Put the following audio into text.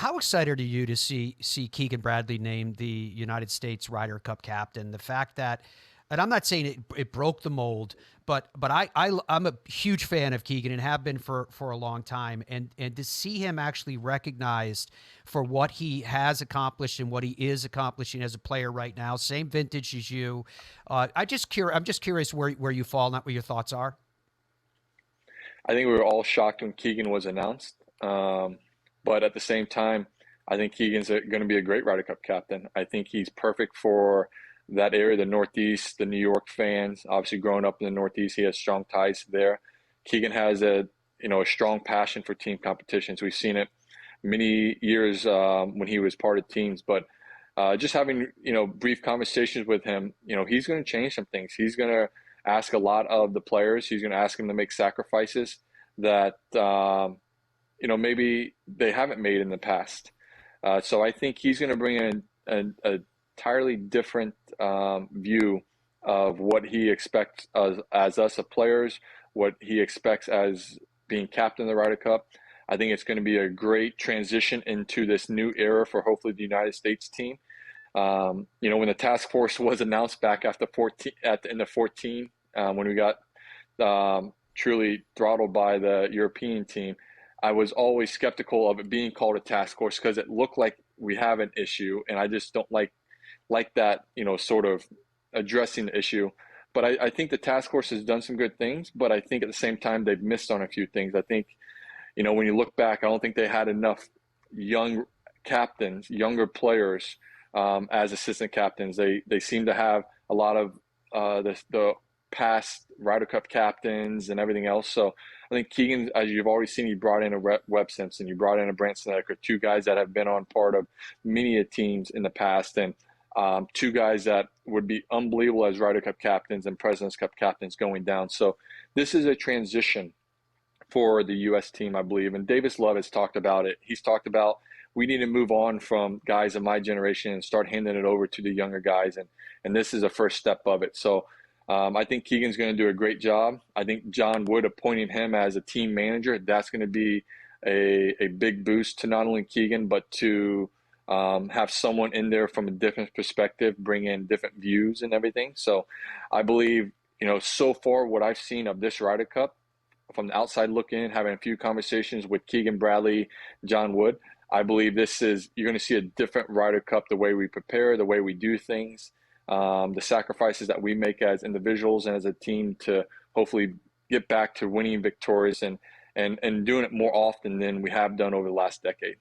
How excited are you to see Keegan Bradley named the United States Ryder Cup captain? The fact that, and I'm not saying it broke the mold, but I'm a huge fan of Keegan and have been for a long time, and to see him actually recognized for what he has accomplished and what he is accomplishing as a player right now, same vintage as you. I'm just curious where you fall, not what your thoughts are. I think we were all shocked when Keegan was announced. But at the same time, I think Keegan's going to be a great Ryder Cup captain. I think he's perfect for that area, the Northeast, the New York fans. Obviously, growing up in the Northeast, he has strong ties there. Keegan has a strong passion for team competitions. We've seen it many years when he was part of teams, but just having brief conversations with him, he's going to change some things. He's going to ask a lot of the players. He's going to ask them to make sacrifices that maybe they haven't made in the past. So I think he's going to bring in a entirely different view of what he expects as us as players, what he expects as being captain of the Ryder Cup. I think it's going to be a great transition into this new era for hopefully the United States team. When the task force was announced back after 14, at the end of 14, when we got truly throttled by the European team, I was always skeptical of it being called a task force because it looked like we have an issue, and I just don't like that, sort of addressing the issue. But I think the task force has done some good things, but I think at the same time they've missed on a few things. I think, when you look back, I don't think they had enough young captains, younger players as assistant captains. They seem to have a lot of the past Ryder Cup captains and everything else. So I think Keegan, as you've already seen, he brought in a Webb Simpson, you brought in a Brandt Snedeker, two guys that have been on part of many teams in the past, and two guys that would be unbelievable as Ryder Cup captains and President's Cup captains going down. So this is a transition for the U.S. team, I believe. And Davis Love has talked about it. He's talked about we need to move on from guys of my generation and start handing it over to the younger guys. And this is a first step of it. So I think Keegan's going to do a great job. I think John Wood appointing him as a team manager, that's going to be a big boost to not only Keegan, but to have someone in there from a different perspective, bring in different views and everything. So I believe, so far what I've seen of this Ryder Cup, from the outside looking in, having a few conversations with Keegan Bradley, John Wood, I believe you're going to see a different Ryder Cup, the way we prepare, the way we do things, the sacrifices that we make as individuals and as a team to hopefully get back to winning victorious and doing it more often than we have done over the last decade.